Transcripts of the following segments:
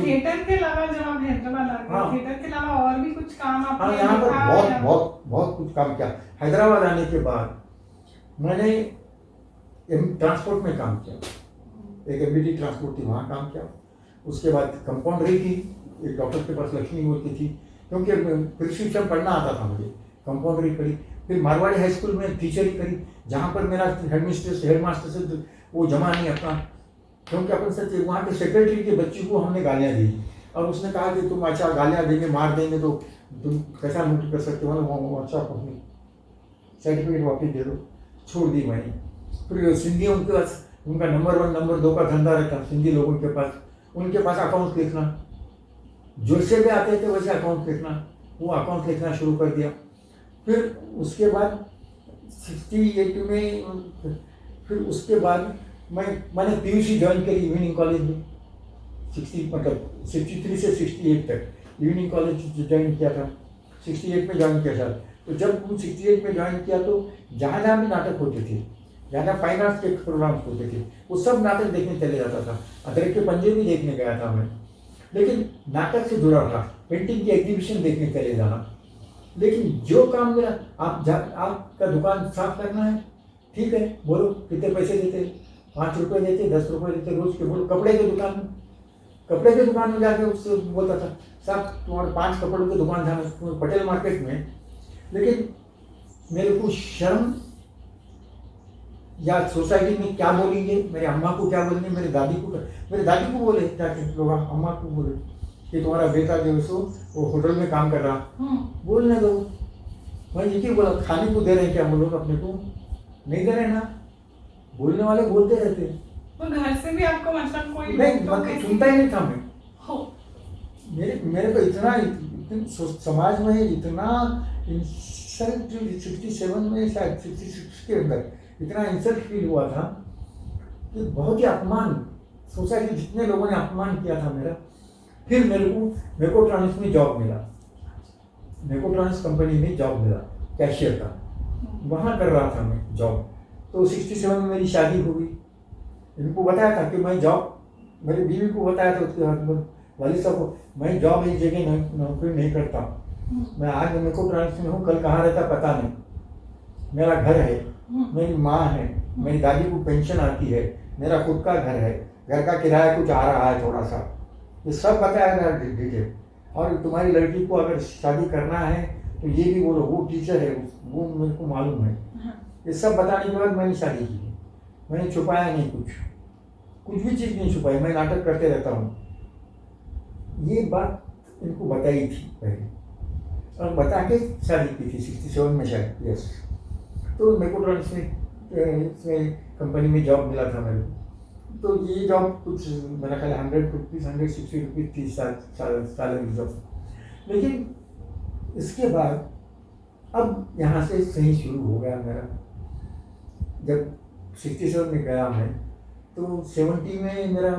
Theatre के अलावा जब आप हैदराबाद आते हैं, हाँ। थिएटर के अलावा और भी कुछ काम हाँ, आपने यहाँ पर देखा बहुत या- बहुत बहुत कुछ काम किया। हैदराबाद आने के बाद मैंने ट्रांसपोर्ट में काम किया, एक एमबीडी ट्रांसपोर्ट थी, वहाँ काम किया। उसके बाद कंपाउंडरी थी, एक डॉक्टर के पास लक्ष्मी बोलती थी, क्योंकि प्रिस्क्रिप्शन पढ़ना आता था मुझे, कंपाउंडरी पढ़ी। फिर मारवाड़ी हाई स्कूल में टीचर ही करी, जहाँ पर मेरा हेड मास्टर से वो जमा नहीं अपना, क्योंकि अपन से वहाँ के सेक्रेटरी के बच्चे को हमने गालियाँ दी और उसने कहा कि तुम अच्छा गालियाँ देंगे, मार देंगे तो तुम कैसा नोटिस कर सकते हो, वो अच्छा अपनी सर्टिफिकेट वापस दे दो, छोड़ दी मैंने। फिर सिंधी उनके पास, उनका नंबर 1 नंबर 2 का धंधा रहता सिंधी लोगों के पास, उनके पास अकाउंट लिखना, जो से भी आते थे वैसे अकाउंट लिखना, वो अकाउंट लिखना शुरू कर दिया। फिर उसके बाद 68 में, फिर उसके बाद मैंने पीयूसी ज्वाइन करी इवनिंग कॉलेज में, 63 से 68 तक इवनिंग कॉलेज ज्वाइन किया था, 68 में ज्वाइन किया था। तो जब 68 में ज्वाइन किया तो जहाँ जहाँ भी नाटक होते थे, जहाँ जहाँ फाइन आर्ट्स के प्रोग्राम्स होते थे, वो सब नाटक देखने चले जाता था। अदरक के पंजे भी देखने गया था मैं, लेकिन नाटक से जुड़ा था, पेंटिंग की एग्जीबिशन देखने चले जाना। लेकिन जो काम मेरा, आपका दुकान साफ करना है, ठीक है, बोलो कितने पैसे देते, 5 रुपये देते, 10 रुपये देते रोज के, बोलो कपड़े की दुकान में, कपड़े की दुकान में जाके उससे बोलता था साहब तुम्हारे 5 कपड़ों की दुकान था पटेल मार्केट में। लेकिन मेरे को शर्म, या सोसाइटी में क्या बोलेंगे, मेरे अम्मा को क्या बोलेंगे, मेरे दादी को बोले जाके लोग, अम्मा को बोले कि तुम्हारा बेटा जो सो वो होटल में काम कर रहा, बोलने दो। मैं ये क्यों बोला, खाने को दे रहे हैं क्या हम लोग अपने को, नहीं दे रहे ना, बोलने वाले बोलते रहते। तो घर से भी आपको मतलब कोई नहीं, तो मतलब कैसे- सुनता ही नहीं था मैं। हो मेरे को इतना समाज में इतना इंसल्ट 67 में, शायद 66 के अंदर इतना इंसल्ट फील हुआ था कि बहुत ही अपमान, सोसाइटी जितने लोगों ने अपमान किया था मेरा। फिर मेरे को मेकोट्रॉनिक्स में जॉब मिला, मेकोट्रॉनिक्स कंपनी में जॉब मिला कैशियर का, वहाँ कर रहा था मैं जॉब। तो 67 में मेरी शादी हो गई। इनको बताया था कि मैं जॉब, मेरी बीवी को बताया था, उसके हस्बैंड वाली साहब को, मैं जॉब एक जगह नौकरी नहीं करता, मैं आज मेकोट्रॉनिक्स में हूँ, कल कहाँ रहता पता नहीं, मेरा घर है, मेरी माँ है, मेरी दादी को पेंशन आती है, मेरा खुद का घर है, घर का किराया कुछ आ रहा है थोड़ा सा, ये सब बताया गया डिटेल। और तुम्हारी लड़की को अगर शादी करना है तो ये भी बोलो, वो टीचर है, वो मेरे को मालूम है। ये सब बताने के बाद मैंने शादी की, मैंने छुपाया नहीं, कुछ भी चीज़ नहीं छुपाई, मैं नाटक करते रहता हूँ। ये बात इनको बताई थी पहले, और बता के शादी की थी 67 में शायद, यस। तो मेकोट्रॉनिक्स में कंपनी में जॉब मिला था मेरे को। तो ये जॉब कुछ मेरा ख्याल 160 रुपीज़ थी सैलरी जॉब। लेकिन इसके बाद अब यहाँ से सही शुरू हो गया मेरा। जब 67 में गया मैं तो 70 में मेरा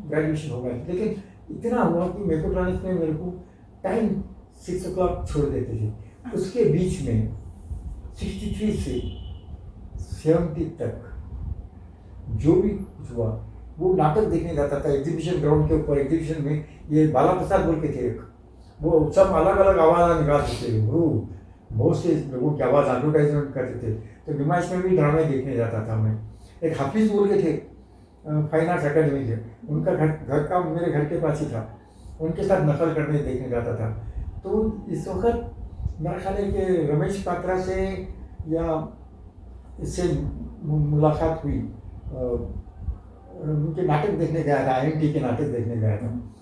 ग्रेजुएशन हो गया, लेकिन इतना हुआ कि मेकोट्रॉनिक्स में मेरे को टाइम 6 o'clock छोड़ देते थे। उसके बीच में 63 से 70 तक जो भी कुछ हुआ, वो नाटक देखने जाता था एग्जीबिशन ग्राउंड के ऊपर। एग्जीबिशन में ये बाला प्रसाद बोल के थे एक, वो सब अलग अलग आवाज़ निकालते थे, वो बहुत से लोगों की आवाज़ एडवर्टाइजमेंट करते थे। तो नुमाइश में भी ड्रामे देखने जाता था मैं। एक हाफिज़ बोल के थे, फाइन आर्ट्स अकेडमी थे, उनका घर का मेरे घर के पास ही था, उनके साथ नकल करने देखने जाता था। तो इस वक्त मेरा ख्याल है कि रमेश पात्रा से या इससे मुलाकात हुई, उनके नाटक देखने गया था, IMT के नाटक देखने गया था।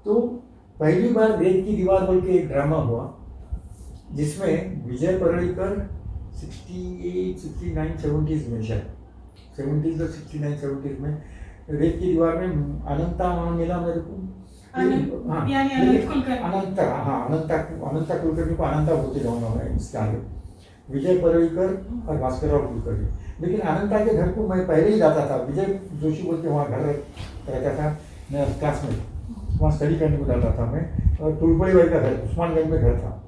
तो पहली बार रेत की दीवार बोल के एक ड्रामा हुआ, जिसमें विजय परळीकर 68, 69, 70s में, शायद 70s और 69, 70s में रेत की दीवार में अनंता वहाँ मिला मेरे को। अनंता कुलकर्णी को अनंता बोलते जाऊँगा मैं इसके आगे, विजय परळीकर और भास्करराव कुलकर्णी। लेकिन अनंता के घर को मैं पहले ही जाता था, विजय जोशी बोल के वहाँ घर रहता था, मेरा क्लासमेट, वहाँ स्टडी करने को जाता था मैं। और टुलपड़ी भाई का घर उस्मानगंज में घर था।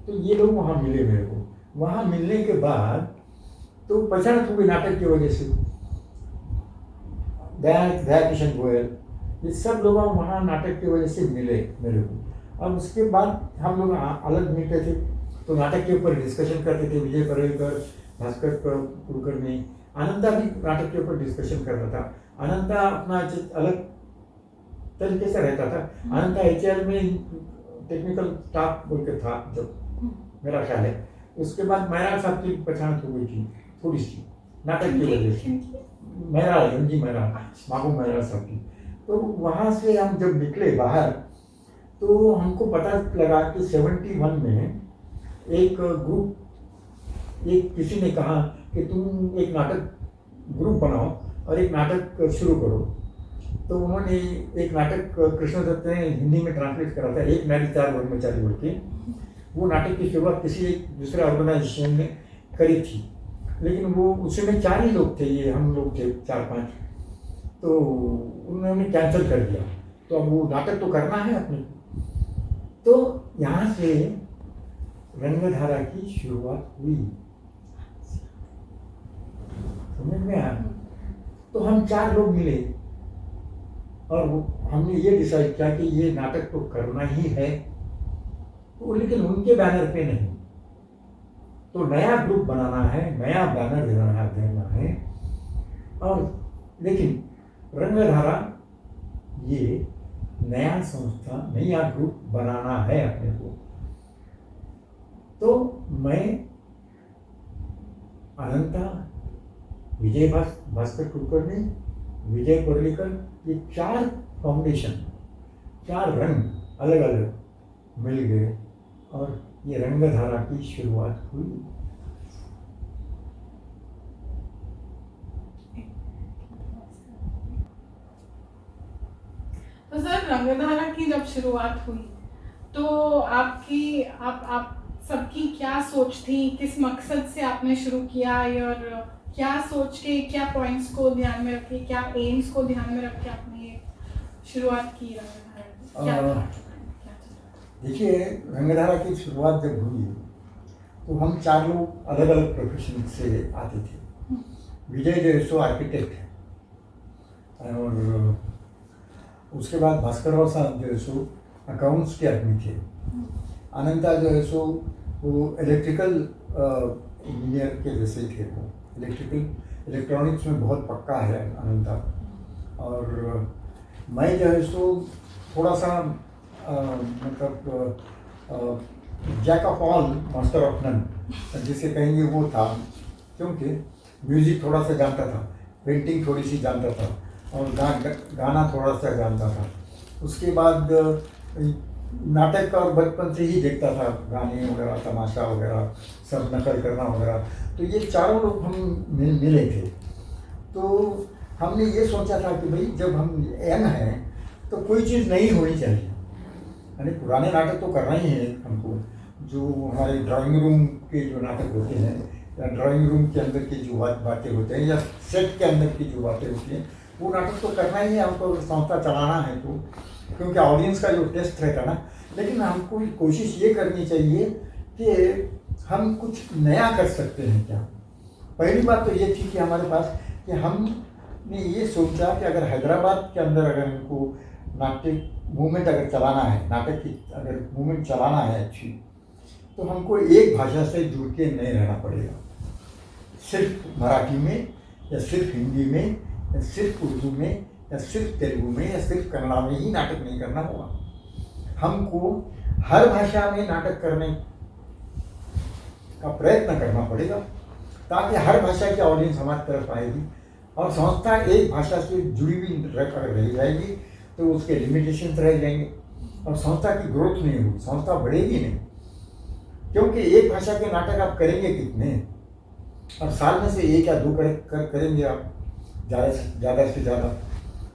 तो ये लोग वहाँ मिले मेरे को। वहाँ मिलने के बाद तो पहचान हो गई नाटक की वजह से, दया किशन गोयल, ये सब लोग वहाँ नाटक की वजह से मिले मेरे को। अब उसके बाद हम लोग अलग मिलते थे तो नाटक के ऊपर डिस्कशन करते थे। विजय परेलकर, भास्कर कुलकर्णी, अनंता भी नाटक के ऊपर डिस्कशन करता था। अनंता अपना अलग तरीके से रहता था। अनंता HL में टेक्निकल स्टाफ बोल के था जब, मेरा ख्याल है। उसके बाद मैरा साहब की पहचान हो गई थी थोड़ी सी नाटक की वजह से। मैरा रंजी मैरा, मागो मैरा साहब की। तो वहाँ से हम जब निकले बाहर तो हमको पता लगा कि 71 में एक ग्रुप, एक किसी ने कहा कि तुम एक नाटक ग्रुप बनाओ और एक नाटक शुरू करो। तो उन्होंने एक नाटक कृष्णदत्त ने हिंदी में ट्रांसलेट करा था, एक नारी चार ब्रह्मचारी बोल के। वो नाटक की शुरुआत किसी एक दूसरे ऑर्गेनाइजेशन ने करी थी, लेकिन वो उसमें 4 ही लोग थे, ये हम लोग थे 4-5, तो उन्होंने कैंसिल कर दिया। तो अब वो नाटक तो करना है अपने। तो यहाँ से रंगधारा की शुरुआत हुई, समझ में आया। तो हम 4 लोग मिले और हमने ये डिसाइड किया कि ये नाटक तो करना ही है, तो लेकिन उनके बैनर पे नहीं, तो नया ग्रुप बनाना है, नया बैनर देना है। और लेकिन रंगधारा ये नया संस्था, नया ग्रुप बनाना है अपने को। तो मैं, अनंता, विजय भास्कर कुलकर्णी, विजय पर्लिकर, ये 4 फाउंडेशन, 4 रंग अलग अलग मिल गए और ये रंगधारा की शुरुआत हुई। तो सर रंगधारा की जब शुरुआत हुई तो आपकी आप सबकी क्या सोच थी, किस मकसद से आपने शुरू किया, और क्या सोच के, क्या पॉइंट्स को ध्यान में रखे, क्या एम्स को ध्यान में रख के आपने ये शुरुआत की रंगधारा? देखिए, रंगधारा की शुरुआत जब हुई तो हम 4 लोग अलग अलग प्रोफेशन से आते थे। विजय जो है सो आर्किटेक्ट है, और उसके बाद भास्कर राव साहब जो है सो अकाउंट्स के आदमी थे। अनंता जो है सो वो इलेक्ट्रिकल इंजीनियर के जैसे थे, वो इलेक्ट्रॉनिक्स में बहुत पक्का है अनंता। और मैं जो है सो थोड़ा सा मतलब jack of all master of none जिसे कहेंगे वो था, क्योंकि म्यूजिक थोड़ा सा जानता था, पेंटिंग थोड़ी सी जानता था, और गाना थोड़ा सा जानता था। उसके बाद नाटक और बचपन से ही देखता था, गाने वगैरह, तमाशा वगैरह, सब नकल करना वगैरह। तो ये 4 लोग हम मिले थे। तो हमने ये सोचा था कि भाई जब हम यंग हैं तो कोई चीज़ नई होनी चाहिए, यानी पुराने नाटक तो करना ही है हमको। जो हमारे ड्राइंग रूम के जो नाटक होते हैं, या ड्राइंग रूम के अंदर की जो बातें होते हैं, या सेट के अंदर की जो बातें होती हैं, वो नाटक तो करना ही है हमको, संस्था चलाना है तो, क्योंकि ऑडियंस का जो टेस्ट रहता ना। लेकिन हमको कोशिश ये करनी चाहिए कि हम कुछ नया कर सकते हैं क्या। पहली बात तो ये थी कि हमारे पास कि हमने ये सोचा कि अगर हैदराबाद के अंदर अगर हमको नाट्य मूवमेंट अगर चलाना है, नाटक की अगर मूवमेंट चलाना है अच्छी, तो हमको एक भाषा से जुड़ के नहीं रहना पड़ेगा। सिर्फ मराठी में, या सिर्फ हिंदी में, या सिर्फ उर्दू में, या सिर्फ तेलुगु में, या सिर्फ कन्नड़ा में ही नाटक नहीं करना होगा। हमको हर भाषा में नाटक करने का प्रयत्न करना पड़ेगा, ताकि हर भाषा की ऑडियंस हमारी तरफ आएगी। और संस्था एक भाषा से जुड़ी हुई रह जाएगी तो उसके लिमिटेशंस रह जाएंगे और संस्था की ग्रोथ नहीं होगी, संस्था बढ़ेगी नहीं। क्योंकि एक भाषा के नाटक आप करेंगे कितने, और साल में से 1 या 2 करेंगे आप, ज़्यादा से ज़्यादा।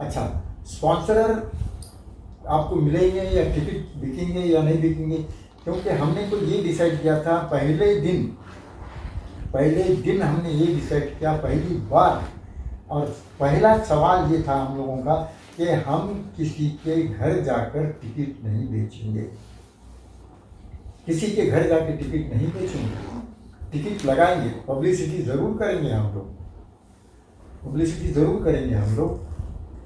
अच्छा, स्पॉन्सर आपको मिलेंगे या टिकट बिकेंगे या नहीं बिकेंगे, क्योंकि हमने तो ये डिसाइड किया था पहले दिन हमने ये डिसाइड किया पहली बार, और पहला सवाल ये था हम लोगों का कि हम किसी के घर जाकर टिकट नहीं बेचेंगे, किसी के घर जाकर टिकट नहीं बेचेंगे, टिकट लगाएंगे, पब्लिसिटी ज़रूर करेंगे हम लोग,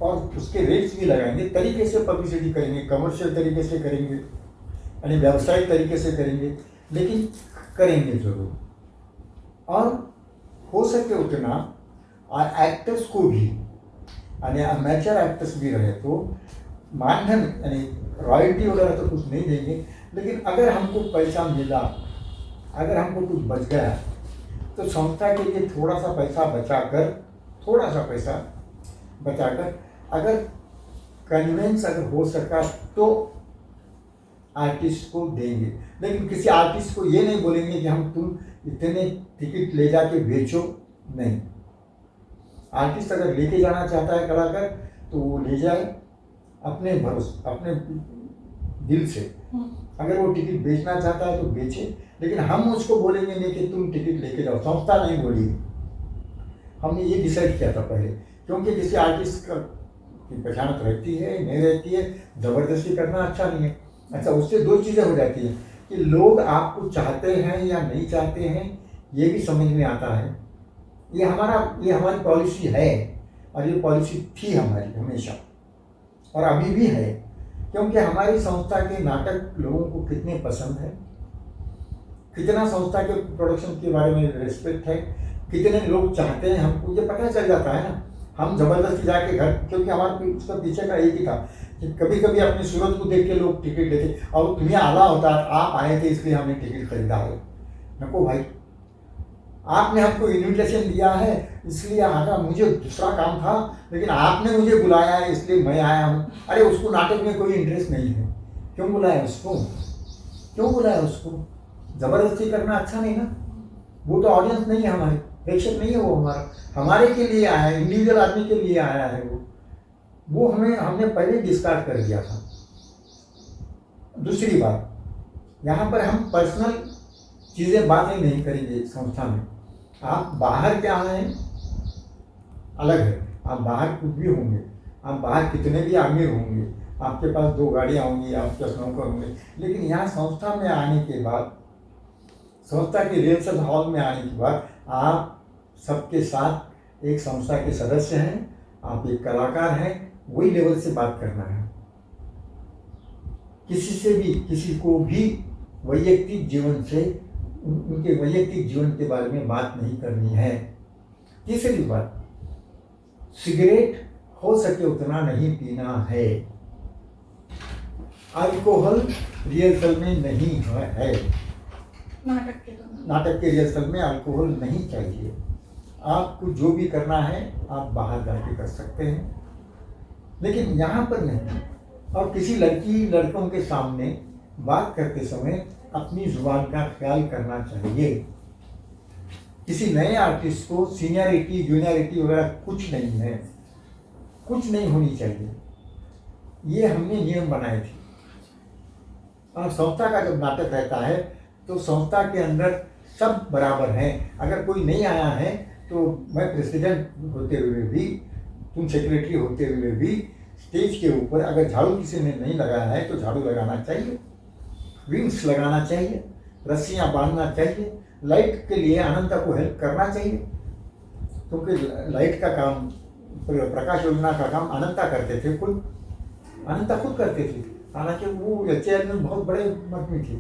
और उसके रेट्स भी लगाएंगे, तरीके से पब्लिसिटी करेंगे, कमर्शियल तरीके से करेंगे, यानी व्यावसायिक तरीके से करेंगे, लेकिन करेंगे जरूर। और हो सके उतना एक्टर्स को भी, यानी अमेचर एक्टर्स भी रहे तो मानधन यानी रॉयल्टी वगैरह तो कुछ नहीं देंगे, लेकिन अगर हमको पैसा मिला, अगर हमको कुछ बच गया तो संस्था के लिए थोड़ा सा पैसा बचाकर अगर कन्वेंस अगर हो सका तो आर्टिस्ट को देंगे। लेकिन किसी आर्टिस्ट को ये नहीं बोलेंगे कि हम तुम इतने टिकट ले जाके बेचो, नहीं। आर्टिस्ट अगर लेके जाना चाहता है कलाकार तो वो ले जाए अपने भरोसे, अपने दिल से। अगर वो टिकट बेचना चाहता है तो बेचे, लेकिन हम उसको बोलेंगे नहीं कि तुम टिकट लेके जाओ, संस्था नहीं बोली। हमने ये डिसाइड किया था पहले, क्योंकि किसी आर्टिस्ट की पहचान रहती है नहीं रहती है, ज़बरदस्ती करना अच्छा नहीं है। अच्छा, उससे दो चीज़ें हो जाती हैं कि लोग आपको चाहते हैं या नहीं चाहते हैं, ये भी समझ में आता है। ये हमारी पॉलिसी है, और ये पॉलिसी थी हमारी हमेशा, और अभी भी है, क्योंकि हमारी संस्था के नाटक लोगों को कितने पसंद है, कितना संस्था के प्रोडक्शन के बारे में रिस्पेक्ट है, कितने लोग चाहते हैं, हमको ये पता चल जाता है ना। हम जबरदस्ती जाके घर, क्योंकि हमारे उसका पीछे का एक ही था कि कभी कभी अपनी सूरत को देख के लोग टिकट लेते, और तुम्हें आला होता है, आप आए थे इसलिए हमने टिकट खरीदा है। नको भाई, आपने हमको इन्विटेशन दिया है इसलिए आगा, मुझे दूसरा काम था लेकिन आपने मुझे बुलाया है इसलिए मैं आया हूँ। अरे उसको नाटक में कोई इंटरेस्ट नहीं है, क्यों बुलाया उसको, ज़बरदस्ती करना अच्छा नहीं ना। वो तो ऑडियंस नहीं है हमारी, प्रेक्षक नहीं है वो हमारे के लिए आया है, इंडिविजुअल आदमी के लिए आया है वो हमने पहले डिस्कार्ड कर दिया था। दूसरी बात, यहाँ पर हम पर्सनल चीज़ें बातें नहीं करेंगे संस्था में। आप बाहर क्या हैं अलग है, आप बाहर कुछ भी होंगे, आप बाहर कितने भी अमीर होंगे, आपके पास 2 गाड़ियाँ होंगी, आपके पास नौकर होंगे, लेकिन यहाँ संस्था में आने के बाद, संस्था के रिहर्सल हॉल में आने के बाद आप सबके साथ एक संस्था के सदस्य हैं, आप एक कलाकार हैं, वही लेवल से बात करना है। किसी को भी वैयक्तिक जीवन से, उनके वैयक्तिक जीवन के बारे में बात नहीं करनी है। तीसरी बात, सिगरेट हो सके उतना नहीं पीना है। अल्कोहल रिहर्सल में नहीं है, नाटक के रिहर्सल में अल्कोहल नहीं चाहिए। आपको जो भी करना है आप बाहर जाके कर सकते हैं, लेकिन यहाँ पर नहीं। और किसी लड़कों के सामने बात करते समय अपनी जुबान का ख्याल करना चाहिए। किसी नए आर्टिस्ट को सीनियरिटी जूनियरिटी वगैरह कुछ नहीं है, कुछ नहीं होनी चाहिए। ये हमने नियम बनाए थे। और संस्था का जब नाटक रहता है तो संस्था के अंदर सब बराबर हैं। अगर कोई नहीं आया है तो मैं प्रेसिडेंट होते हुए भी, तुम सेक्रेटरी होते हुए भी, स्टेज के ऊपर अगर झाड़ू किसी ने नहीं लगाया है तो झाड़ू लगाना चाहिए, विंग्स लगाना चाहिए, रस्सियाँ बांधना चाहिए, लाइट के लिए अनंता को हेल्प करना चाहिए, क्योंकि लाइट का काम, प्रकाश योजना का काम अनंता करते थे, अनंता खुद करते थे। हालांकि वो एचएएल में बहुत बड़े मत में थे,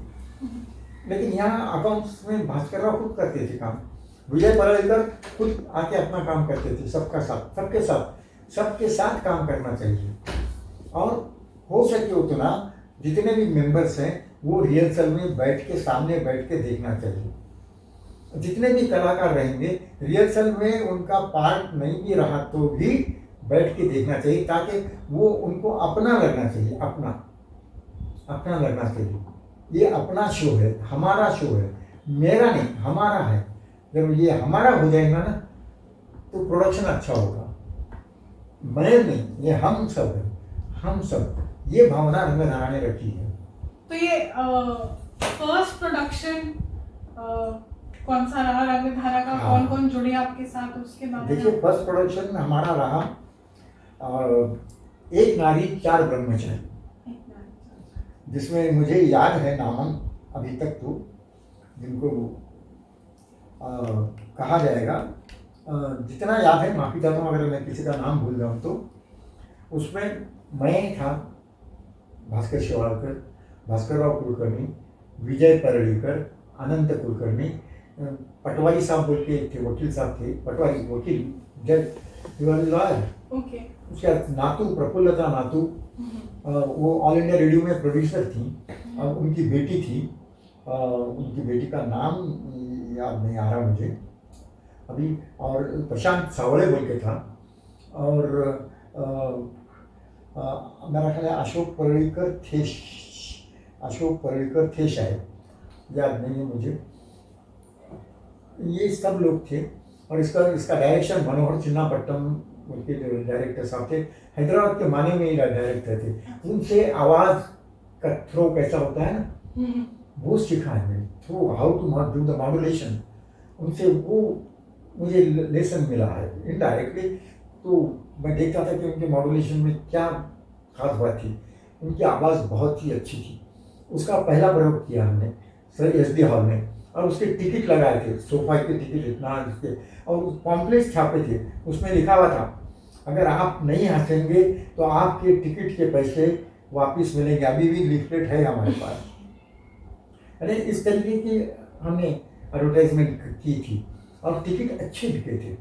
लेकिन यहाँ अकाउंट्स में भास्करराव खुद करते थे काम। विजय परालकर खुद आके अपना काम करते थे, सबके साथ काम करना चाहिए। और हो सके उतना जितने भी मेंबर्स हैं वो रिहर्सल में बैठ के, सामने बैठ के देखना चाहिए। जितने भी कलाकार रहेंगे रिहर्सल में उनका पार्ट नहीं भी रहा तो भी बैठ के देखना चाहिए, ताकि वो उनको अपना लगना चाहिए, अपना लगना चाहिए। ये अपना शो है, हमारा शो है, मेरा नहीं, हमारा है। जब ये हमारा हो जाएगा ना तो प्रोडक्शन अच्छा होगा। मैं नहीं, ये हम सब है, हम सब। ये भावना रंगधारा ने रखी है। तो ये फर्स्ट प्रोडक्शन कौन सा रहा रंगधारा का? कौन कौन जुड़े आपके साथ उसके बारे में? देखिए, फर्स्ट प्रोडक्शन हमारा रहा एक नारी 4 ब्रह्मचारी, जिसमें मुझे याद है नामन अभी तक तो, जिनको कहा जाएगा, जितना याद है, माफ़ी चाहता हूँ अगर मैं किसी का नाम भूल जाऊँ तो। उसमें मैं था, भास्कर शिवाड़कर, भास्करराव कुलकर्णी, विजय परळीकर, अनंत कुलकर्णी, पटवारी साहब बोल के थे, वकील साहब थे, पटवारी वकील जज लॉयर। ओके। उसके नातू प्रफुल्लता नातू, वो ऑल इंडिया रेडियो में प्रोड्यूसर थी। उनकी बेटी थी, उनकी बेटी का नाम याद नहीं आ रहा मुझे अभी, और प्रशांत सावळे बोल के था, और मेरा ख्याल है अशोक परळीकर थे शायद, याद नहीं है मुझे। ये सब लोग थे। और इसका डायरेक्शन मनोहर चिन्नापट्टम उनके जो डायरेक्टर साहब थे, हैदराबाद के माने में ही डायरेक्टर थे। उनसे आवाज़ का थ्रो कैसा होता है ना, वो सीखा है मैंने, through how to do the modulation. उनसे वो मुझे लेसन मिला है इनडायरेक्टली। तो मैं देखता था कि उनके मॉड्यूलेशन में क्या खास बात थी। उनकी आवाज़ बहुत ही अच्छी थी। उसका पहला प्रयोग किया हमने सर SD हॉल में, और उसके टिकट लगाए थे, सोफा के टिकट इतना इसके, और पॉम्पलेट्स छापे थे। उसमें लिखा हुआ था, अगर आप नहीं हंसेंगे तो आपके टिकट के पैसे वापस मिलेंगे। अभी भी लीफलेट है हमारे पास। अरे इस तरीके की हमने एडवर्टाइजमेंट की थी, और टिकट अच्छे बिके थे।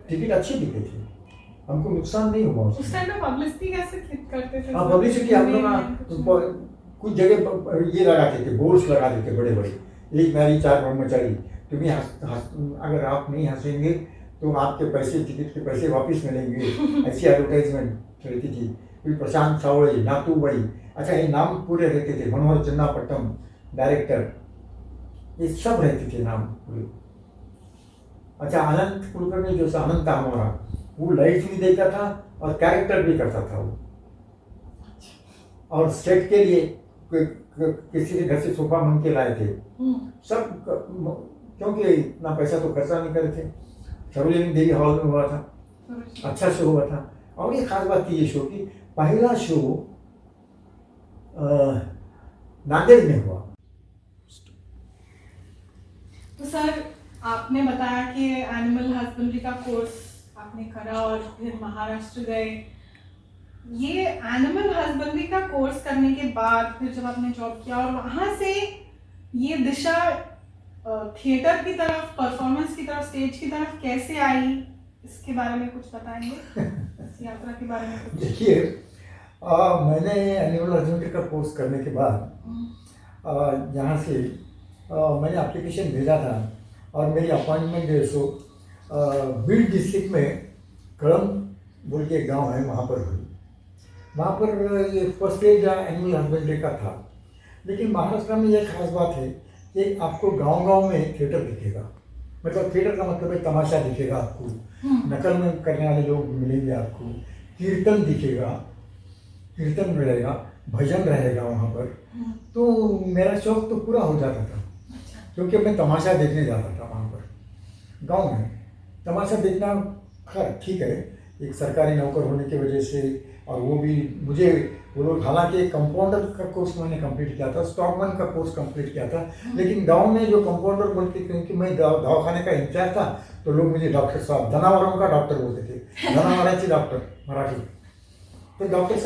टिकट अच्छे बिके थे, हमको नुकसान नहीं हुआ उस टाइम में। पब्लिसिटी कैसे करते थे? हाँ, पब्लिसिटी हम लोग कुछ जगह ये लगाते थे, बोर्ड्स लगाते थे बड़े बड़े, 1 नारी 4 ब्रह्मचारी, तुम्हें अगर आप नहीं हंसेंगे तो आपके पैसे, टिकट के पैसे वापस मिलेंगे। ऐसी एडवर्टाइजमेंट रहती थी। फिर प्रशांत सावळे, नातू बड़ी, अच्छा ये नाम पूरे रहते थे, मनोहर चिन्नापट्टम डायरेक्टर, ये सब रहते थे नाम पूरे। अच्छा, अनंत कुलकर्णी जो अनंत हमारा, वो लाइफ भी देता था और कैरेक्टर भी करता था वो। और सेट के लिए किसी के घर से सोफा मंग के लाए थे सब, क्योंकि इतना पैसा तो खर्चा नहीं करे थे। सरोजिनी देवी हॉल में हुआ था, अच्छा शो हुआ था। और ये खास बात थी ये शो की, पहला शो नांदेड़ में हुआ। तो सर, आपने बताया कि एनिमल हस्बेंड्री का कोर्स आपने करा और फिर महाराष्ट्र गए। ये एनिमल हस्बेंड्री का कोर्स करने के बाद फिर जब आपने जॉब किया, और वहाँ से ये दिशा थिएटर की तरफ, परफॉर्मेंस की तरफ, स्टेज की तरफ कैसे आई, इसके बारे में कुछ बताएंगे? इस यात्रा के बारे में कुछ? देखिए, मैंने एनिमल हस्बेंड्री का कोर्स करने के बाद यहाँ से मैंने एप्लीकेशन भेजा था, और मेरी अपॉइंटमेंट जो है सो बीड डिस्ट्रिक्ट में कड़म बोल के एक गाँव है, वहाँ पर हुई। वहाँ पर ये फर्स्ट स्टेज एनिमल हस्बेंड्री का था। लेकिन महाराष्ट्र में यह खास बात है कि आपको गांव-गांव में थिएटर दिखेगा। मतलब थिएटर का मतलब है तमाशा दिखेगा आपको, नकल में करने वाले लोग मिलेंगे आपको, कीर्तन दिखेगा, कीर्तन रहेगा, भजन रहेगा वहाँ पर। तो मेरा शौक तो पूरा हो जाता था, क्योंकि मैं तमाशा देखने जाता था वहाँ पर गाँव में। तमाशा देखना खैर ठीक है, एक सरकारी नौकर होने की वजह से, और वो भी मुझे वो लोग, हालांकि कंपाउंडर का कोर्स मैंने कंप्लीट किया था, स्टॉकमैन का कोर्स कंप्लीट किया था, लेकिन गांव में जो कंपाउंडर बोलते, क्योंकि मैं दवाखाने का इंचार्ज था, तो लोग मुझे डॉक्टर साहब, धनावरम का डॉक्टर बोलते थे, धनावराची डॉक्टर मराठी। तो डॉक्टर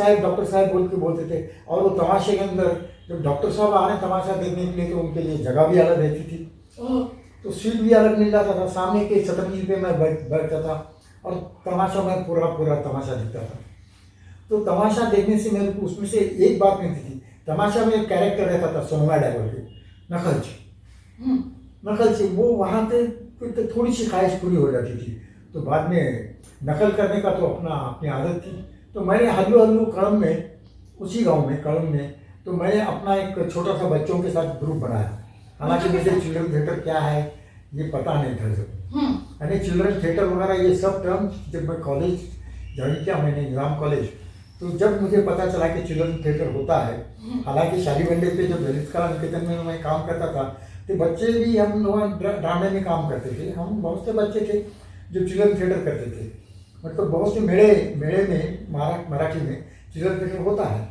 साहब बोल के बोलते थे। और वो तमाशे के अंदर जब डॉक्टर साहब आ रहे तमाशा देखने के लिए, तो उनके लिए जगह भी अलग रहती थी, तो सीट भी अलग मिल जाता था। सामने के शतरंज पे मैं बैठता था, और तमाशा में पूरा तमाशा दिखता था। तो तमाशा देखने से मेरे को उसमें से एक बात मिलती थी, तमाशा में एक कैरेक्टर रहता था सोमा डायवर के, नकलची, वो वहाँ पे तो थोड़ी सी ख्वाहिश पूरी हो जाती थी। तो बाद में नकल करने का तो अपनी आदत थी। तो मैंने हल्लू कड़म में, उसी गांव में कड़म में, तो मैंने अपना एक छोटा सा बच्चों के साथ ग्रुप बनाया। हालांकि मुझे चिल्ड्रन थिएटर क्या है ये पता नहीं था जब, यानी चिल्ड्रन थिएटर वगैरह ये सब टर्म्स जब मैं कॉलेज ज्वाइन किया मैंने, निजाम कॉलेज, तो जब मुझे पता चला कि चिल्ड्रन थिएटर होता है। हालांकि शादी मंडे पे जब ललित कला निकेतन में मैं काम करता था, तो बच्चे भी हम लोग ड्रामे में काम करते थे। हम बहुत से बच्चे थे जो चिल्ड्रन थिएटर करते थे। मतलब बहुत से मेले में मराठी में चिल्ड्रन थिएटर होता है,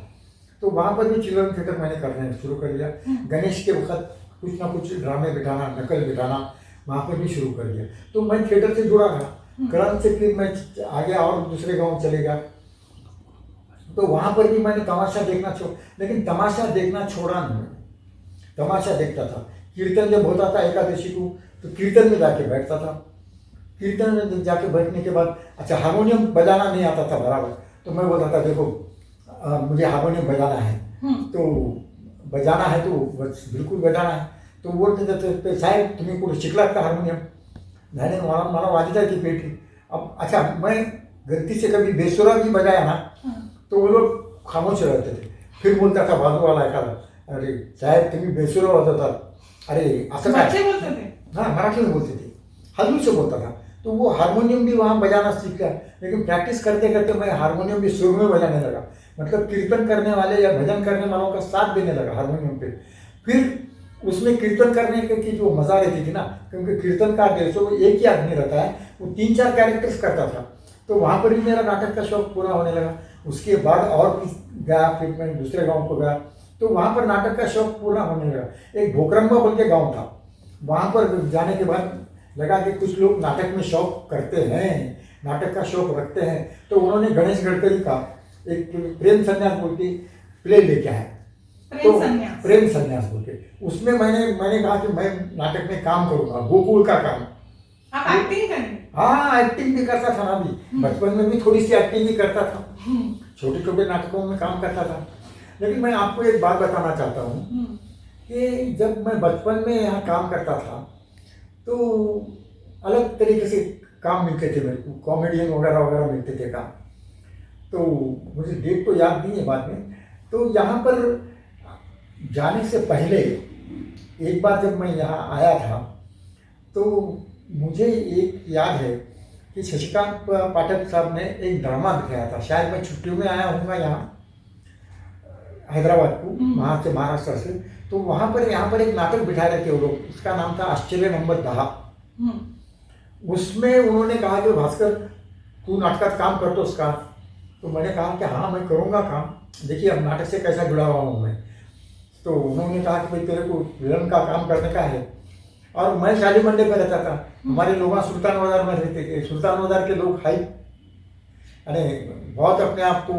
तो वहाँ पर भी चिल्ड्रन थिएटर मैंने करना शुरू कर दिया। गणेश के वक्त कुछ ना कुछ ड्रामे बिठाना, नकल बिठाना, वहाँ पर भी शुरू कर दिया। तो मैं थिएटर से जुड़ा रहा। कड़म से फिर मैं आगे और दूसरे गाँव चले गया, तो वहाँ पर भी मैंने तमाशा देखना लेकिन तमाशा देखना छोड़ा नहीं। तमाशा देखता था। कीर्तन जब होता था एकादशी को तो कीर्तन में जाके बैठता था। कीर्तन में जाके बैठने के बाद अच्छा हारमोनियम बजाना नहीं आता था बराबर, तो मैं बोलता था देखो मुझे हारमोनियम बजाना है, तो बजाना है तो बिल्कुल बजाना है। तो बोलते थे साहेब तुम्ही कुठे शिकलात का हारमोनियम? मैंने मला वाजता की पेटी। अब अच्छा मैं गलती से कभी बेसुरा भी बजाया ना तो वो लोग खामोश रहते थे। फिर बोलता था बाजू वाला एखादा, अरे साहेब तुम्ही बेसुरा होता था, अरे असं बच्चे बोलते थे? हाँ मराठी में बोलते थे, हल्लू से बोलता था। तो वो हारमोनियम भी वहाँ बजाना सीख गया, लेकिन प्रैक्टिस करते करते मैं हारमोनियम भी सुर में बजाने लगा। मतलब कीर्तन करने वाले या भजन करने वालों का साथ देने लगा हारमोनियम पे। फिर उसमें कीर्तन करने की जो मजा रहती थी ना, क्योंकि कीर्तन का 150 एक ही आदमी रहता है, वो 3-4 कैरेक्टर्स करता था। तो वहाँ पर भी मेरा नाटक का शौक पूरा होने लगा। उसके बाद और भी गया, फिर मैं दूसरे गाँव को गया तो वहाँ पर नाटक का शौक पूरा होने लगा। एक भोकरंबा बोल के गाँव था, वहाँ पर जाने के बाद लगा कि कुछ लोग नाटक में शौक करते हैं, नाटक का शौक रखते हैं। तो उन्होंने गणेश गडकरी का एक प्रेम संन्यास बोल के प्ले लेके आए, तो प्रेम संन्यास बोल के उसमें मैंने कहा कि मैं नाटक में काम करूँगा, गोकुल का काम। आप एक्टिंग करेंगे? हाँ एक्टिंग भी करता था ना, अभी बचपन में भी थोड़ी सी एक्टिंग भी करता था, छोटे छोटे नाटकों में काम करता था। लेकिन मैं आपको एक बात बताना चाहता हूँ कि जब मैं बचपन में यहाँ काम करता था तो अलग तरीके से काम मिलते थे मेरे को, कॉमेडियन वगैरह वगैरह मिलते थे काम। तो मुझे डेट तो याद नहीं है बाद में। तो यहाँ पर जाने से पहले एक बार जब मैं यहाँ आया था तो मुझे एक याद है कि शशिकांत पाठक साहब ने एक ड्रामा दिखाया था। शायद मैं छुट्टियों में आया हूँगा यहाँ हैदराबाद को, वहाँ से महाराष्ट्र से। तो वहाँ पर यहाँ पर एक नाटक बिठा रहे थे वो लोग, उसका नाम था आश्चर्य नंबर 10। उसमें उन्होंने कहा कि भास्कर तू नाटक काम करतो उसका? तो मैंने कहा कि हाँ मैं करूँगा काम, देखिए अब नाटक से कैसा जुड़ा हुआ हूँ मैं। तो उन्होंने कहा कि भाई तेरे को विलन का काम करने का है। और मैं शाली मंडे पर रहता था, हमारे लोग सुल्तान बाजार में रहते थे। सुल्तान बाजार के लोग हाई अरे बहुत अपने आप को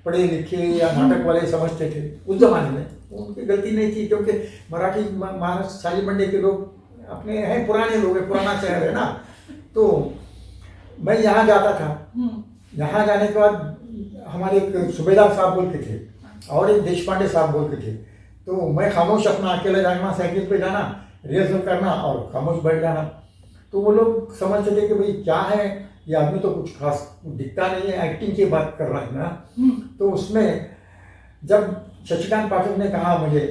पढ़े लिखे या नाटक वाले समझते थे उस जमाने में। उनकी गलती नहीं थी, क्योंकि मराठी महाराष्ट्र शाली मंडे के लोग अपने हैं, पुराने लोग हैं, पुराना शहर है ना। तो मैं यहाँ जाता था, यहाँ जाने के बाद हमारे एक सूबेदार साहब बोल के थे और एक देशपांडे साहब बोल के थे। तो मैं खामोश अपना अकेला जाना, साइकिल पे जाना, रिहर्सल करना और खामोश बैठ जाना। तो वो लोग समझते थे कि भाई क्या है ये आदमी, तो कुछ खास दिखता नहीं है, एक्टिंग की बात कर रहा है ना। तो उसमें जब शशिकांत पाठक ने कहा मुझे,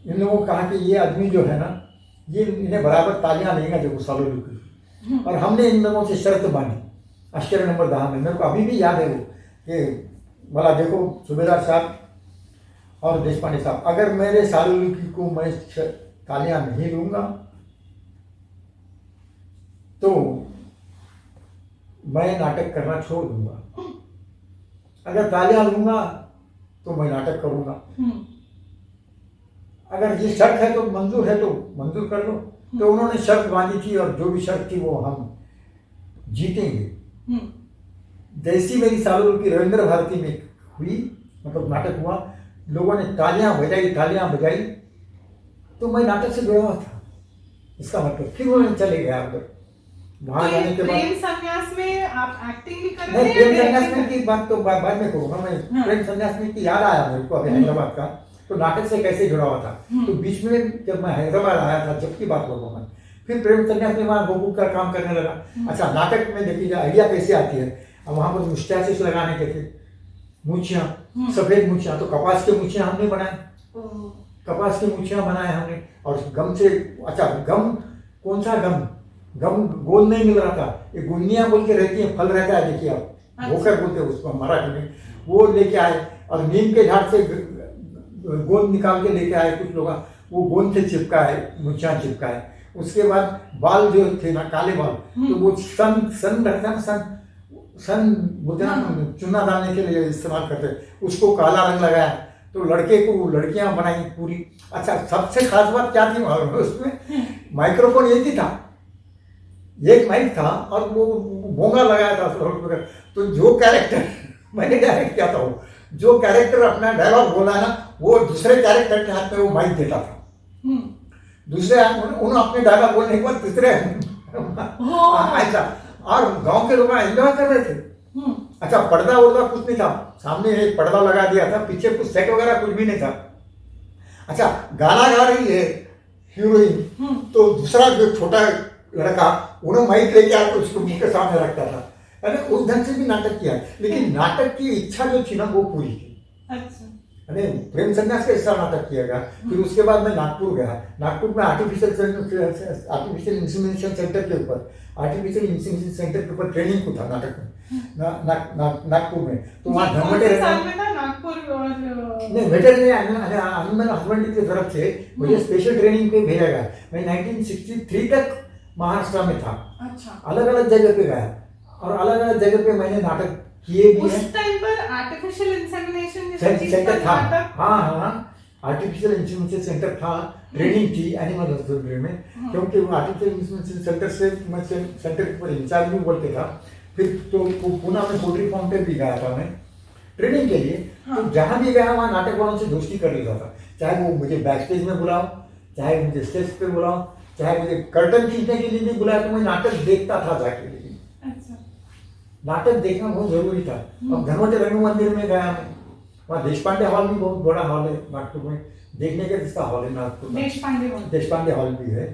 इन लोगों को कहा कि ये आदमी जो है ना, ये इन्हें बराबर तालियां देगा देखो सालों की। और हमने इन लोगों से शर्त बांधी आश्चर्य नंबर 10 में, मेरे को अभी भी याद है वो कि बोला देखो सूबेदार साहब और देशपांडे साहब, अगर मेरे सालुकी को मैं तालियां नहीं लूंगा तो मैं नाटक करना छोड़ दूंगा, अगर तालियां लूंगा तो मैं नाटक करूंगा। अगर ये शर्त है तो मंजूर है तो मंजूर कर लो। तो उन्होंने शर्त बांधी थी और जो भी शर्त थी वो हम जीतेंगे। जैसी मेरी सालुकी रविंद्र भारती में हुई, मतलब नाटक हुआ, लोगों ने तालियां बजाई तो मैं नाटक से जुड़ा हुआ था, इसका मतलब। फिर वो चले गया अंदर। वहां जाने के बाद प्रेम संन्यास में आप एक्टिंग भी कर रहे नहीं, थे? प्रेम संन्यास में की बात तो बाद में करूँगा मैं। प्रेम संन्यास में की याद आया मेरे को अभी हैदराबाद का, तो नाटक से कैसे जुड़ा हुआ था। तो बीच में जब मैं हैदराबाद आया था, जब की बात करूँगा मैं, फिर प्रेम संन्यास में वहाँ गोकुल का काम करने लगा। अच्छा नाटक में देखिए आइडिया कैसे आती है। अब वहाँ पर मुस्टैचेस लगाने के थे, मूछियाँ, सफेद मूछियाँ, तो कपास के मूछियाँ हमने बनाए, कपास की मूछियाँ बनाए हमने। और गम से, अच्छा गम कौन सा गम गोल नहीं मिल रहा था, ये गुन्नियाँ बोल के रहती है, फल रहता है, देखिए आप भोकर बोलते हैं उसको मराठी में, वो लेके आए। और नीम के झाड़ से गोंद निकाल के लेके आए कुछ लोग, वो गोंद से चिपका है, मूछियाँ चिपका है। उसके बाद बाल जो थे ना काले बाल, तो वो सन रहता है ना, सन बोलते ना, चुना डालने के लिए इस्तेमाल करते, उसको काला रंग लगाया। तो लड़के को लड़कियां बनाई पूरी। अच्छा सबसे खास बात क्या थी उसमें, माइक्रोफोन एक ही था, एक माइक था और वो भोंगा लगाया था। तो जो कैरेक्टर मैंने डायरेक्ट किया था जो कैरेक्टर अपना डायलॉग बोला है ना, वो दूसरे कैरेक्टर के हाथ में वो माइक देता था। दूसरे उन अपने डायलॉग बोलने के बाद तीसरे ऐसा, और गांव के लोग एंजॉय कर रहे थे। अच्छा, पर्दा उर्दा कुछ नहीं था, सामने एक पर्दा लगा दिया था, पीछे कुछ सेट वगैरह कुछ भी नहीं था। अच्छा, गाना गा रही है हीरोइन, तो दूसरा जो छोटा लड़का उन्हें माइक लेके आकर उसको मुंह के सामने रखता था। अरे उस ढंग से भी नाटक किया, लेकिन नाटक की इच्छा जो थी ना वो पूरी थी। अच्छा। अरे प्रेम संन्यास का ऐसा नाटक किया गया। फिर उसके बाद मैं नागपुर गया। नागपुर में आर्टिफिशियल इंसेमिनेशन सेंटर के ऊपर ट्रेनिंग को था नाटक में, नागपुर में। तो वहाँ धर्मटे नागपुर नहीं वेटरनरी एनिमल हस्बेंड्री की तरफ से मुझे स्पेशल ट्रेनिंग पे भेजा गया। मैं 1963 तक महाराष्ट्र में था। अच्छा। अलग अलग जगह पे गया और अलग अलग जगह पे मैंने नाटक किए भी हैं। उस टाइम पर आर्टिफिशियल इंसेमिनेशन सेंटर था। हाँ, आर्टिफिशियल इंसेमिनेशन सेंटर था, ट्रेनिंग थी एनिमल हस्बेंड्री में। क्योंकि वो आर्टिफिशियल इंसेमिनेशन सेंटर से मैं सेंटर के ऊपर इंचार्ज भी बोलते था। फिर तो पुणे में पोल्ट्री फार्म पे भी गया था मैं ट्रेनिंग के लिए। तो जहाँ भी गया वहाँ नाटक वालों से दोस्ती कर लेता था, चाहे वो मुझे बैक स्टेज में बुलाओ, चाहे मुझे स्टेज पे बुलाओ, चाहे मुझे कर्टन खींचने के लिए भी बुलाया, तो मैं नाटक देखता था जाके। अच्छा। नाटक देखना बहुत जरूरी था। अब धर्मटे रंग मंदिर में गया मैं, वहाँ देशपांडे हॉल भी बहुत बड़ा हॉल है नागपुर में, देखने का जिसका हॉल है नागपुर में, देशपांडे हॉल भी है।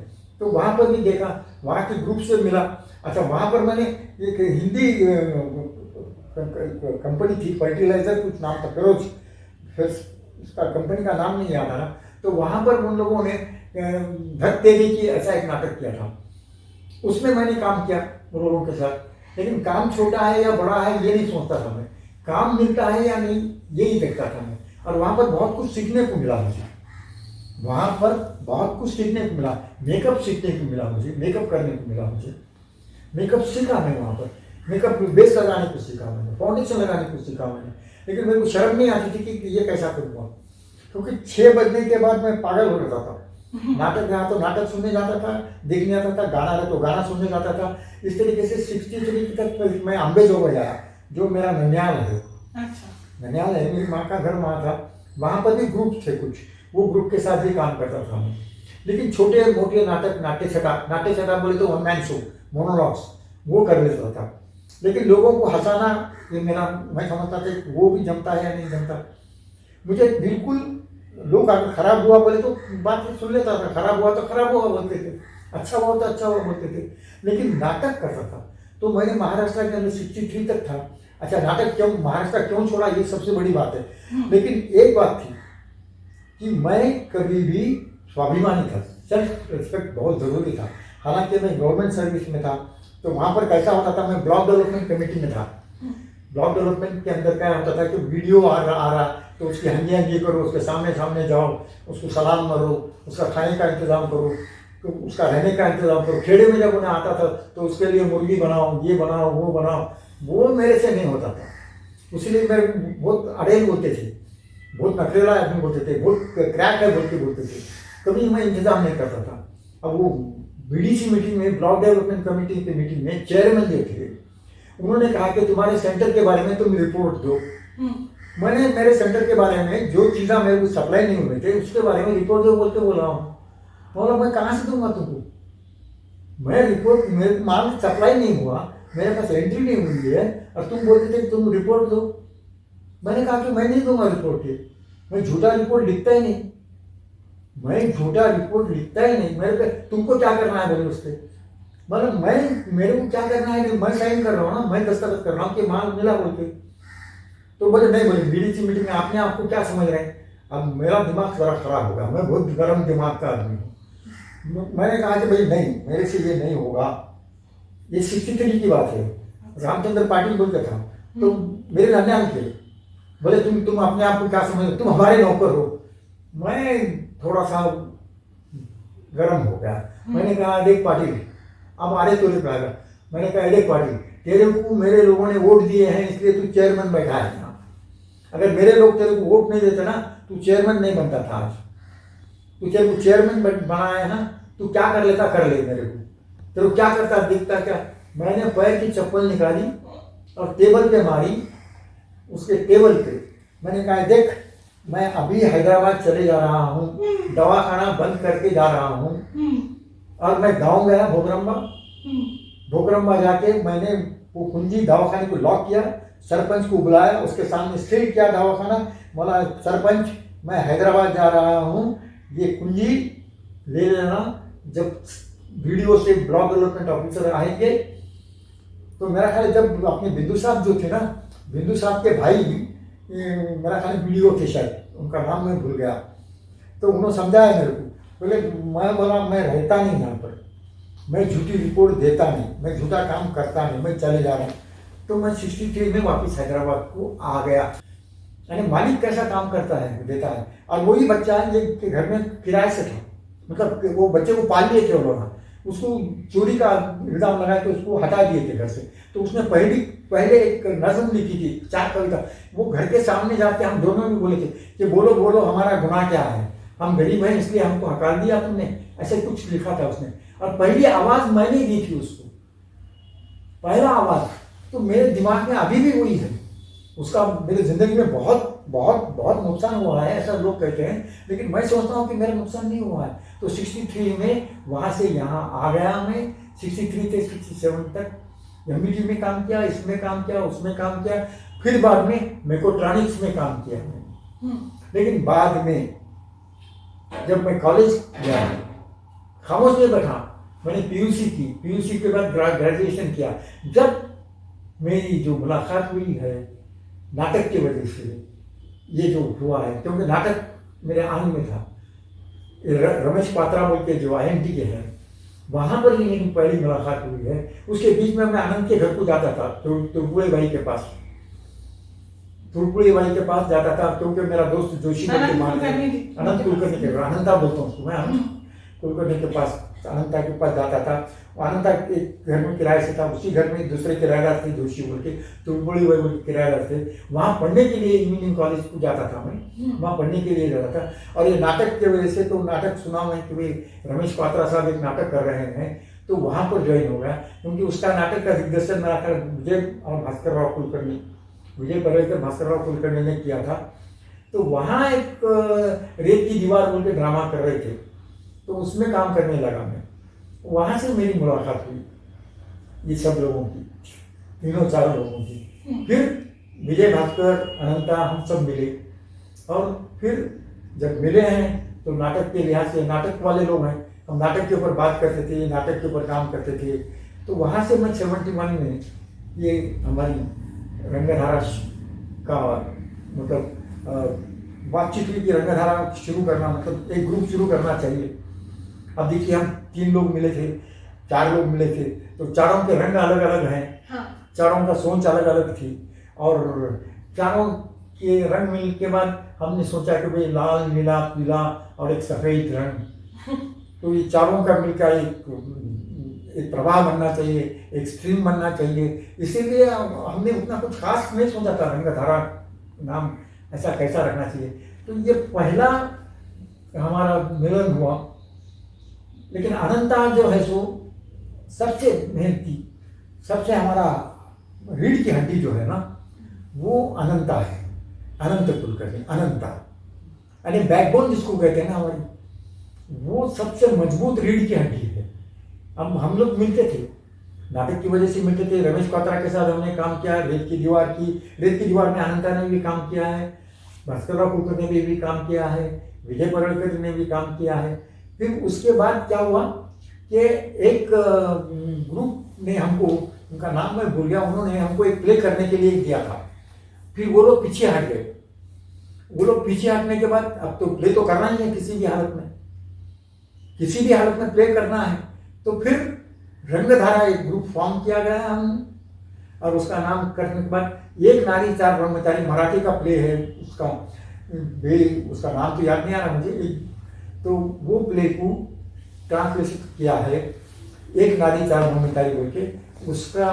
तो वहाँ पर भी देखा, वहाँ के ग्रुप से मिला। अच्छा, वहाँ पर मैंने एक हिंदी कंपनी थी, फर्टिलाइजर कुछ नाम था, फिरोज, फिर उसका कंपनी का नाम नहीं याद आ रहा। तो वहाँ पर उन लोगों ने धक तेरी की ऐसा एक नाटक किया था, उसमें मैंने काम किया उन लोगों के साथ। लेकिन काम छोटा है या बड़ा है ये नहीं सोचता था मैं, काम मिलता है या नहीं यही देखता था मैं। और वहाँ पर बहुत कुछ सीखने को मिला मुझे, वहाँ पर बहुत कुछ सीखने को मिला। मेकअप सीखने को मिला मुझे, मेकअप करने को मिला मुझे, मेकअप सीखा मैं वहाँ पर, मेकअप बेस लगाने को सीखा मैंने, फाउंडेशन लगाने को सीखा मैंने। लेकिन मेरे को शर्म नहीं आती थी कि ये कैसा करूँगा, क्योंकि 6 बजने के बाद मैं पागल हो जाता था। नाटक यहाँ तो नाटक सुनने जाता था, देखने आता था, गाना रहा तो गाना सुनने जाता था। इस तरीके से 63 तक मैं अम्बे जो गया, जो मेरा ननियाल है। अच्छा। ननियाल है, मेरी माँ का घर वहाँ था। वहाँ पर भी ग्रुप थे कुछ, वो ग्रुप के साथ भी काम करता था मैं। लेकिन छोटे मोटे नाटक, नाट्य छटा बोले तो वन मैन शो, मोनोलॉग्स, वो कर लेता था। लेकिन लोगों को हंसाना ये मेरा, मैं समझता था कि वो भी जमता है या नहीं जमता। मुझे बिल्कुल, लोग अगर खराब हुआ बोले तो बात सुन लेता था, खराब हुआ तो खराब हुआ बोलते थे, अच्छा हुआ तो अच्छा हुआ बोलते थे। लेकिन नाटक करता था। तो मैंने महाराष्ट्र के अंदर 63 तक था। अच्छा, नाटक क्यों महाराष्ट्र क्यों छोड़ा ये सबसे बड़ी बात है। लेकिन एक बात थी कि मैं कभी भी स्वाभिमानी था, सेल्फ रिस्पेक्ट बहुत ज़रूरी था। हालांकि मैं गवर्नमेंट सर्विस में था, तो वहाँ पर कैसा होता था, मैं ब्लॉक डेवलपमेंट कमेटी में था। ब्लॉक डेवलपमेंट के अंदर क्या होता था कि वीडियो आ रहा तो उसकी हंगी हंगी करो, उसके सामने सामने जाओ, उसको सलाम मारो, उसका खाने का इंतज़ाम करो, तो उसका रहने का इंतज़ाम करो। खेड़े में जब उन्हें आता था तो उसके लिए मुर्गी बनाओ, ये बनाओ, वो बनाओ, वो मेरे से नहीं होता था। इसलिए मेरे बहुत अड़ेल बोलते थे, बहुत नखरेला आदमी बोलते थे, बहुत क्रैक है बोल के बोलते थे, कभी मैं इंतज़ाम नहीं करता था। अब वो बीडीसी मीटिंग में, ब्लॉक डेवलपमेंट कमेटी की मीटिंग में चेयरमैन जो थे, उन्होंने कहा कि तुम्हारे सेंटर के बारे में तुम रिपोर्ट दो। मैंने मेरे सेंटर के बारे में जो चीज़ें मेरे को सप्लाई नहीं हुए थे उसके बारे में रिपोर्ट दो बोल के बोला हूँ। बोला मैं कहाँ से दूंगा तुमको, मैं रिपोर्ट, मेरे माल सप्लाई नहीं हुआ, मेरे पास एंट्री नहीं हुई है, और तुम बोलते थे तुम रिपोर्ट दो। मैंने कहा कि मैं नहीं दूंगा रिपोर्ट के, मैं झूठा रिपोर्ट लिखता ही नहीं, मैं झूठा रिपोर्ट लिखता ही नहीं। मेरे पे तुमको क्या करना है बोले उस पर, मतलब मैं, मेरे को क्या करना है, मैं साइन कर रहा हूँ ना, मैं दस्तखत कर रहा हूँ कि माल मिला बोल के। तो बोले नहीं, बोले बीडीसी मीटिंग में आपने आपको क्या समझ रहे हैं। अब मेरा दिमाग जरा खराब होगा, मैं बहुत गर्म दिमाग का आदमी हूँ। मैंने कहा कि भाई नहीं, मेरे से ये नहीं होगा। ये 63 की बात है, रामचंद्र पाटिल बोलते था, तो मेरे नन्याल थे। बोले तुम अपने आप को क्या समझ, तुम हमारे नौकर हो। मैं थोड़ा सा गर्म हो गया। मैंने कहा देख पाटिल, अब आरे तो रिप्लाई, मैंने कहा देख पाटिल, तेरे को मेरे लोगों ने वोट दिए हैं इसलिए तू चेयरमैन बैठा है यहाँ। अगर मेरे लोग तेरे को वोट नहीं देते ना, तू चेयरमैन नहीं बनता था आज। तू तेरे को चेयरमैन बनाया है ना, तू क्या कर लेता कर ले, मेरे को तेरे को क्या करता दिखता क्या। मैंने पैर की चप्पल निकाली और टेबल पे मारी, उसके टेबल पे मैंने कहा देख, मैं अभी हैदराबाद चले जा रहा हूँ, दवाखाना बंद करके जा रहा हूँ, और मैं गांव गया भोगरम्बा। भोगरम्बा जाके मैंने वो कुंजी दवाखाने को लॉक किया, सरपंच को बुलाया, उसके सामने सील किया दवाखाना। बोला सरपंच, मैं हैदराबाद जा रहा हूँ, ये कुंजी ले लेना, जब वीडियो से ब्लॉक डेवलपमेंट ऑफिसर आएंगे। तो मेरा ख्याल जब अपने बिंदु साहब जो थे ना, बिंदु साहब के भाई, मेरा ख्याल वीडियो थे शायद, उनका नाम मैं भूल गया, तो उन्होंने समझाया मेरे को। बोले, मैं बोला मैं रहता नहीं यहाँ पर, मैं झूठी रिपोर्ट देता नहीं, मैं झूठा काम करता नहीं, मैं चले जा रहा हूँ। तो मैं 63 में वापस हैदराबाद को आ गया। यानी मालिक कैसा काम करता है, देता है। और वही बच्चा है ये घर में किराए से था, मतलब वो बच्चे को पाल लिए थे उन्होंने, उसको चोरी का इल्जाम लगा के उसको हटा दिए थे घर से। तो उसने पहले एक नज़म लिखी थी, 4 कविता, वो घर के सामने जाके हम दोनों भी बोले थे कि बोलो बोलो हमारा गुनाह क्या है, हम गरीब हैं इसलिए हमको हकार दिया तुमने, ऐसे कुछ लिखा था उसने। और पहली आवाज़ मैंने दी थी उसको, पहला आवाज़। तो मेरे दिमाग में अभी भी वही है। उसका मेरी ज़िंदगी में बहुत बहुत बहुत नुकसान हुआ है, ऐसा लोग कहते हैं, लेकिन मैं सोचता हूँ कि मेरा नुकसान नहीं हुआ है। तो 63 में वहाँ से यहाँ आ गया मैं, 63 से 67 तक एमबीटी में काम किया, इसमें काम किया, उसमें काम किया, फिर बाद में मेकोट्रॉनिक्स में काम किया मैंने। लेकिन बाद में जब मैं कॉलेज गया, खामोश में बैठा, मैंने पीयूसी की, पीयूसी के बाद ग्रेजुएशन किया। जब मेरी जो मुलाकात हुई है नाटक की वजह से, ये जो हुआ है, क्योंकि नाटक मेरे आंग में था, रमेश पात्रा बोल के जो IMT के हैं, वहाँ पर मेरी पहली मुलाकात हुई है। उसके बीच में मैं आनंद के घर को जाता था, तुरपुड़े भाई के पास, तुरपुड़े भाई के पास जाता था, क्योंकि मेरा दोस्त जोशी अनंत कुलकर्णी के, अनंता बोलता हूँ उसको मैं, अनंत कुलकर्णी के पास, अनंता के पास जाता था। अनंता एक घर में किराए से था, उसी घर में दूसरे किराएदार थे जोशी बोल के, तुरपुड़े भाई बोल के किराएदार थे। वहाँ पढ़ने के लिए इंजीनियरिंग कॉलेज को जाता था मैं, वहाँ पढ़ने के लिए जाता था। और ये नाटक की वजह से, तो नाटक सुना मैं कि भाई रमेश पात्रा साहब एक नाटक कर रहे हैं, तो वहाँ पर ज्वाइन हो गया। क्योंकि उसका नाटक का दिग्दर्शन मेरा ख्याल विजय और भास्कर राव कुलकर्णी, विजय परेकर भास्कर राव कुलकर्णी ने किया था। तो वहाँ एक रेत की दीवार बोल के ड्रामा कर रहे थे, तो उसमें काम करने लगा मैं। वहाँ से मेरी मुलाकात हुई ये सब लोगों की, तीनों चारों लोगों की। फिर विजय भास्कर, अनंता, हम सब मिले, और फिर जब मिले हैं तो नाटक के लिहाज से, नाटक वाले लोग हैं, हम नाटक के ऊपर बात करते थे, नाटक के ऊपर काम करते थे। तो वहाँ से मैं 71 में ये हमारी रंगधारा का मतलब बातचीत हुई कि रंगधारा शुरू करना, मतलब एक ग्रुप शुरू करना चाहिए। अब देखिए हम 3 लोग मिले थे, 4 लोग मिले थे, तो चारों के रंग अलग अलग हैं। हाँ। चारों का सोच अलग अलग थी, और चारों के रंग मिलने के बाद हमने सोचा कि भाई लाल, नीला, पीला और एक सफ़ेद रंग, तो ये चारों का मिलकर एक प्रभाव बनना चाहिए, एक स्ट्रीम बनना चाहिए। इसीलिए हमने उतना कुछ खास नहीं सोचा था रंगधारा नाम ऐसा कैसा रखना चाहिए। तो ये पहला हमारा मिलन हुआ। लेकिन अनंता जो है सो सबसे मेहनती, सबसे हमारा रीढ़ की हड्डी जो है ना, वो अनंता है, अनंत कुलकर्णी, अनंता यानी बैकबोन जिसको कहते हैं ना हमारी, वो सबसे मजबूत रीढ़ की हड्डी है। अब हम लोग मिलते थे, नाटक की वजह से मिलते थे। रमेश पात्रा के साथ हमने काम किया, रेत की दीवार में अनंता ने भी काम किया है, भास्कर राव कुलकर्णी ने भी काम किया है, विजय परेकर ने भी काम किया है। फिर उसके बाद क्या हुआ कि एक ग्रुप ने हमको, उनका नाम मैं भूल गया, उन्होंने हमको एक प्ले करने के लिए दिया था। फिर वो लोग पीछे हट गए। वो लोग पीछे हटने के बाद अब तो प्ले तो करना ही है, किसी भी हालत में, किसी भी हालत में प्ले करना है। तो फिर रंगधारा एक ग्रुप फॉर्म किया गया हमने, और उसका नाम करने के बाद एक नारी चार ब्रह्मचारी मराठी का प्ले है, उसका नाम तो याद नहीं आ रहा मुझे। तो वो प्ले को ट्रांसलेट किया है, एक नारी चार ब्रह्मचारी बोल के। उसका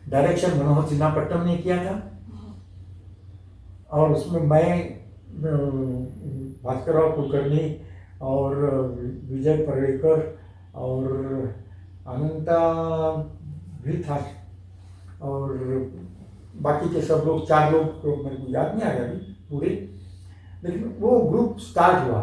डायरेक्शन मनोहर चिन्नापट्टम ने किया था, और उसमें मैं, भास्कर राव कुलकर्णी और विजय परेकर और अनंता भी था, और बाकी के सब लोग 4 लोग तो मेरे को याद नहीं आ रहा अभी पूरे, लेकिन वो ग्रुप स्टार्ट हुआ।